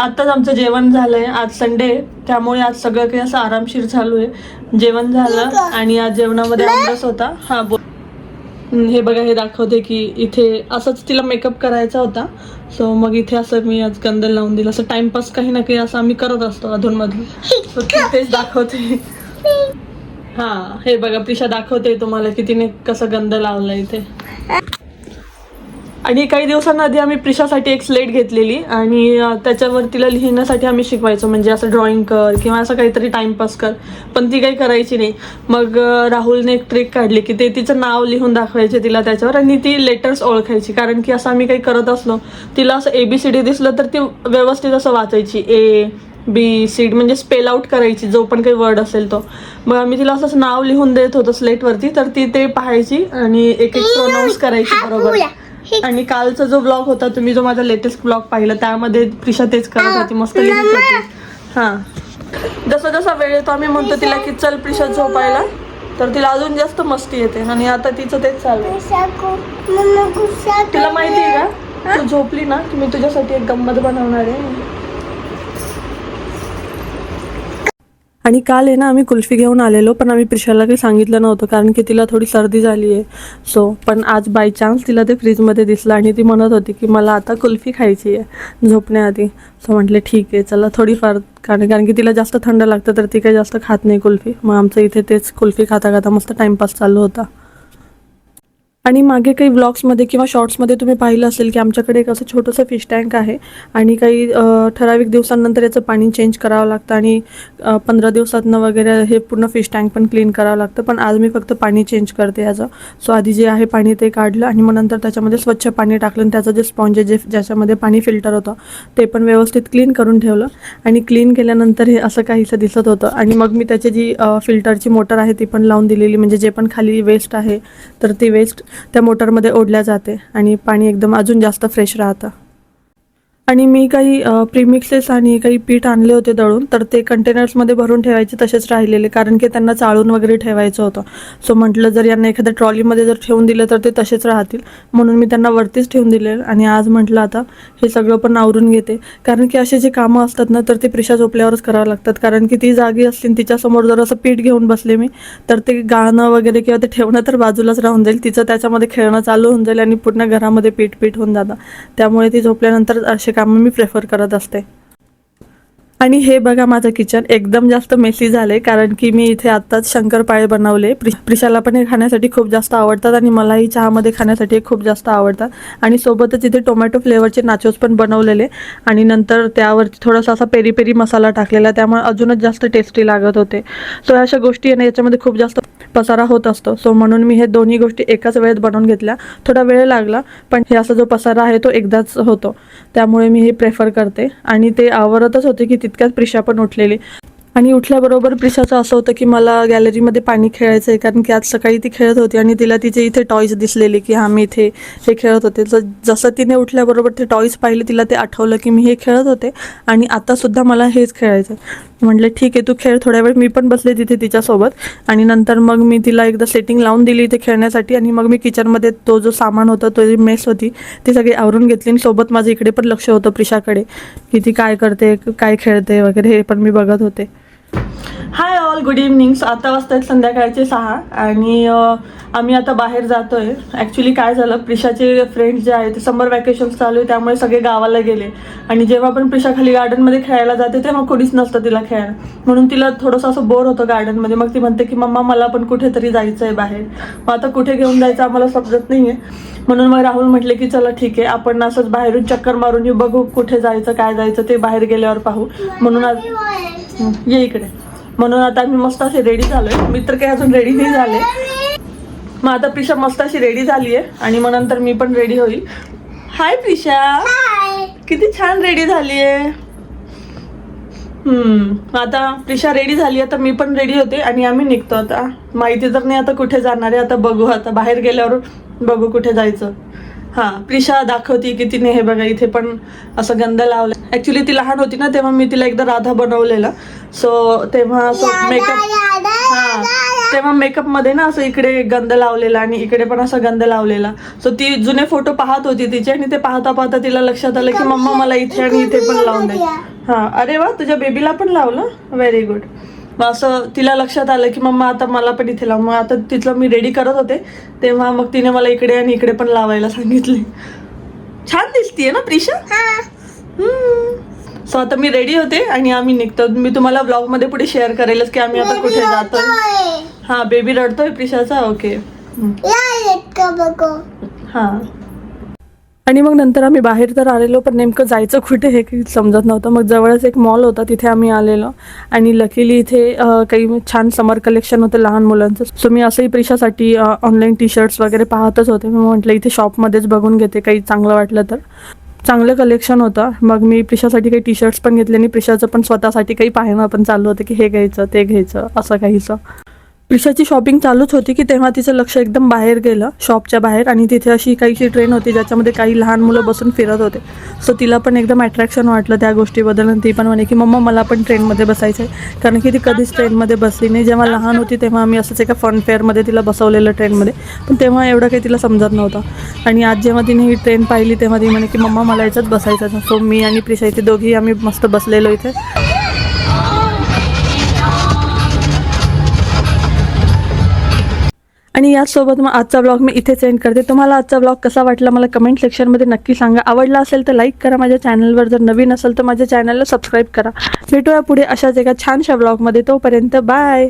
आताच आमचं जेवण झालंय. आज संडे त्यामुळे आज सगळं काही असं आरामशीर चालू आहे. जेवण झालं आणि आज जेवणामध्ये आमरस होता. हा हे बघा, हे दाखवते की इथे असंच तिला मेकअप करायचा होता. सो मग इथे असं मी आज गंध लावून दिलं. असं टाइमपास काही ना काही असं आम्ही करत असतो अधूनमधून. सो तेच दाखवते. हा हे बघा, प्रिशा दाखवते तुम्हाला की तिने कसं गंध लावला इथे. आणि काही दिवसांआधी आम्ही प्रिशासाठी एक स्लेट घेतलेली आणि त्याच्यावर तिला लिहिण्यासाठी आम्ही शिकवायचो. म्हणजे असं ड्रॉइंग कर किंवा असं काहीतरी टाइमपास कर, पण ती काही करायची नाही. मग राहुलने एक ट्रिक काढली की ते तिचं नाव लिहून दाखवायचे तिला त्याच्यावर आणि ती लेटर्स ओळखायची. कारण की असं आम्ही काही करत असलो, तिला असं ABCD दिसलं तर ती व्यवस्थित असं वाचायची. ABCD म्हणजे स्पेल आउट करायची जो पण काही वर्ड असेल तो. मग आम्ही तिला असंच नाव लिहून देत होतो स्लेटवरती, तर ती ते पाहायची आणि एक प्रोनाऊन्स करायची बरोबर. आणि कालचा जो ब्लॉग होता, तुम्ही जो माझा लेटेस्ट ब्लॉग पाहिला, त्यामध्ये प्रिशा तेच करत होती, मस्त लिहित होती. हां, जसा जसा वेळ येतो आम्ही म्हणतो तिला की चल प्रिशा झोपायला, तर तिला अजून जास्त मस्ती येते. आणि आता तिचं तेच चालू आहे. तिला माहिती आहे का, तू झोपली ना मी तुझ्यासाठी एक गंमत बनवणार आहे. आणि काल आहे ना आम्ही कुल्फी घेऊन आलेलो, पण आम्ही प्रिशाला काही सांगितलं नव्हतं कारण की तिला थोडी सर्दी झाली आहे. सो पण आज बाय चान्स तिला ते फ्रीजमध्ये दिसलं आणि ती म्हणत होती की मला आता कुल्फी खायची आहे झोपण्याआधी. सो म्हटले ठीक आहे चला थोडीफार, कारण की तिला जास्त थंड लागतं तर ती काही जास्त खात नाही कुल्फी. मग आमचं इथे तेच कुल्फी खाता खाता मस्त टाईमपास चालू होता. आणि मागे काही ब्लॉग्समध्ये किंवा शॉर्ट्समध्ये तुम्ही पाहिलं असेल की आमच्याकडे एक असं छोटंसं फिश टँक आहे आणि काही ठराविक दिवसांनंतर याचं पाणी चेंज करावं लागतं आणि 15 दिवसातनं वगैरे हे पूर्ण फिश टँक पण क्लीन करावं लागतं. पण आज मी फक्त पाणी चेंज करते याचं. सो आधी जे आहे पाणी ते काढलं आणि मग नंतर त्याच्यामध्ये स्वच्छ पाणी टाकलं आणि त्याचं जे स्पॉन्ज आहे ज्याच्यामध्ये पाणी फिल्टर होतं ते पण व्यवस्थित क्लीन करून ठेवलं. आणि क्लीन केल्यानंतर हे असं काहीसं दिसत होतं. आणि मग मी त्याची जी फिल्टरची मोटर आहे ती पण लावून दिलेली, म्हणजे जे पण खाली वेस्ट आहे तर ती वेस्ट त्या मोटरमध्ये ओढल्या जाते आणि पाणी एकदम अजून जास्त फ्रेश राहतं. आणि मी काही प्रीमिक्सेस आणि काही पीठ आणले होते दळून, तर ते कंटेनर्समध्ये भरून ठेवायचे तसेच राहिलेले, कारण की त्यांना चाळून वगैरे ठेवायचं होतं. सो म्हटलं जर यांना एखाद्या ट्रॉलीमध्ये जर ठेवून दिलं तर ते तसेच राहतील, म्हणून मी त्यांना वरतीच ठेवून दिले. आणि आज म्हटलं आता हे सगळं पण आवरून घेते, कारण की असे जे कामं असतात ना तर ते प्रिशा झोपल्यावरच करावं लागतात. कारण की ती जागी असली तिच्यासमोर जर असं पीठ घेऊन बसले मी, तर ते गाणं वगैरे किंवा ते ठेवणं तर बाजूलाच राहून जाईल, तिचं त्याच्यामध्ये खेळणं चालू होऊन जाईल आणि पूर्ण घरामध्ये पीठ होऊन जातं. त्यामुळे ती झोपल्यानंतर असे कामं मी प्रेफर करत असते. आणि हे बघा माझं किचन एकदम जास्त मेसी झालंय, कारण की मी इथे आत्ताच शंकरपाळे बनवले. प्रिशाला पण हे खाण्यासाठी खूप जास्त आवडतात आणि मलाही चहामध्ये खाण्यासाठी खूप जास्त आवडतात. आणि सोबतच इथे टोमॅटो फ्लेवरचे नाचोस पण बनवलेले आणि नंतर त्यावरती थोडासा असा पेरी पेरी मसाला टाकलेला, त्यामुळे अजूनच जास्त टेस्टी लागत होते. सो अशा गोष्टी आहे ना याच्यामध्ये खूप जास्त पसारा होत असतो. सो म्हणून मी हे दोन्ही गोष्टी एकाच वेळेत बनवून घेतल्या. थोडा वेळ लागला, पण हे असा जो पसारा आहे तो एकदाच होतो, त्यामुळे मी हे प्रेफर करते. आणि ते आवडतच होते की तितक्यात प्रिशा पण उठलेली. आणि उठल्याबरोबर प्रिशाचं असं होतं की मला गॅलरीमध्ये पाणी खेळायचं आहे, कारण की आज सकाळी ती खेळत होती आणि तिला तिचे इथे टॉईज दिसलेले की हां मी इथे हे खेळत होते. तर जसं तिने उठल्याबरोबर ते टॉईज पाहिले, तिला ते आठवलं की मी हे खेळत होते आणि आतासुद्धा मला हेच खेळायचं आहे. म्हटलं ठीक आहे तू खेळ थोड्या वेळ. मी पण बसले तिथे तिच्यासोबत आणि नंतर मग मी तिला एकदा सेटिंग लावून दिली इथे खेळण्यासाठी. आणि मग मी किचनमध्ये तो जो सामान होता, तो जी मेस होती ती सगळी आवरून घेतली आणि सोबत माझं इकडे पण लक्ष होतं प्रिशाकडे की ती काय करते, काय खेळते वगैरे, हे पण मी बघत होते. Hi all, good evening. आता वाजता संध्याकाळचे 6 आणि आम्ही आता बाहेर जातोय. ॲक्च्युली काय झालं, प्रिशाचे फ्रेंड्स जे आहेत ते समर वॅकेशन्स चालू आहे, त्यामुळे सगळे गावाला गेले. आणि जेव्हा पण प्रिशा खाली गार्डनमध्ये खेळायला जाते तेव्हा कोणीच नसतं तिला खेळायला, म्हणून तिला थोडंसं असं बोर होतं गार्डनमध्ये. मग ती म्हणते की मम्मा मला पण कुठेतरी जायचं आहे बाहेर. मग आता कुठे घेऊन जायचं आम्हाला समजत नाही आहे. म्हणून मग राहुल म्हटले की चला ठीक आहे आपण असंच बाहेरून चक्कर मारून येऊ, बघू कुठे जायचं काय जायचं ते बाहेर गेल्यावर पाहू. म्हणून आज ये इकडे. म्हणून आता आम्ही मस्त असे रेडी झालोय. मी तर काही अजून रेडी नाही झाले. मग आता प्रिशा मस्त अशी रेडी झाली आहे आणि मग नंतर मी पण रेडी होईल. हाय प्रिशा, किती छान रेडी झाली आहे. आता प्रिशा रेडी झाली, आता मी पण रेडी होते आणि आम्ही निघतो. आता माहिती तर नाही आता कुठे जाणार आहे, आता बघू, आता बाहेर गेल्यावर बघू कुठे जायचं. हां, प्रिशा दाखवती की तिने हे बघा इथे पण असं गंध लावलं. ॲक्च्युली ती लहान होती ना तेव्हा मी तिला एकदा राधा बनवलेला. सो तेव्हा असं मेकअप, हां तेव्हा मेकअपमध्ये ना असं इकडे गंध लावलेला आणि इकडे पण असं गंध लावलेला. सो ती जुने फोटो पाहत होती तिचे आणि ते पाहता पाहता तिला लक्षात आलं की मम्मा मला इथे आणि इथे पण लावून दे. हां, अरे वा, तुझ्या बेबीला पण लावलं, व्हेरी गुड. मग असं तिला लक्षात आलं की मम्मा आता मला पण इथे लाव. मग आता तिथलं मी रेडी करत होते तेव्हा मग तिने मला इकडे आणि इकडे पण लावायला सांगितले. छान दिसतीये ना प्रिशा. सो आता मी रेडी होते आणि आम्ही निघतो. मी तुम्हाला ब्लॉग मध्ये पुढे शेअर करेलच की आम्ही आता कुठे जातोय. हा, बेबी रडतोय प्रिशाचा. ओके. हा. आणि मग नंतर आम्ही बाहेर तर आलेलो, पण नेमकं जायचं कुठे हे काही समजत नव्हतं. मग जवळच एक मॉल होता, तिथे आम्ही आलेलो आणि लकीली इथे काही छान समर कलेक्शन होतं लहान मुलांचं. सो मी असंही प्रिशासाठी ऑनलाईन टी शर्ट्स वगैरे पाहतच होते. मी म्हटलं इथे शॉपमध्येच बघून घेते, काही चांगलं वाटलं तर. चांगलं कलेक्शन होतं. मग मी प्रिशासाठी काही टी शर्ट्स पण घेतले आणि प्रिशाचं पण स्वतःसाठी काही पाहणं पण चालू होतं की हे घ्यायचं ते घ्यायचं असं काहीचं. प्रिशाची शॉपिंग चालूच होती की तेव्हा तिचं लक्ष एकदम बाहेर गेलं, शॉपच्या बाहेर. आणि तिथे अशी काहीशी ट्रेन होती ज्याच्यामध्ये काही लहान मुलं बसून फिरत होते. सो तिला पण एकदम अट्रॅक्शन वाटलं त्या गोष्टीबद्दल आणि ती पण म्हणे की मम्मा मला पण ट्रेनमध्ये बसायचं आहे. कारण की ती कधीच ट्रेनमध्ये बसली नाही. जेव्हा लहान होती तेव्हा आम्ही असंच एका फन फेअरमध्ये तिला बसवलेलं ट्रेनमध्ये, पण तेव्हा एवढं काही तिला समजत नव्हतं. आणि आज जेव्हा तिने ही ट्रेन पाहिली तेव्हा ती म्हणे की मम्मा मला याच्यात बसायचं. सो मी आणि प्रिशा इथे दोघी आम्ही मस्त बसलेलो इथे. आणि याचसोबत मग आजचा ब्लॉग मी इथेच एंड करते. तुम्हाला आजचा ब्लॉग कसा वाटला मला कमेंट सेक्शनमध्ये नक्की सांगा. आवडला असेल तर लाईक करा माझ्या चॅनलवर, जर नवीन असेल तर माझ्या चॅनलला सबस्क्राईब करा. भेटूया पुढे अशाच एका छानशा ब्लॉगमध्ये. तोपर्यंत बाय.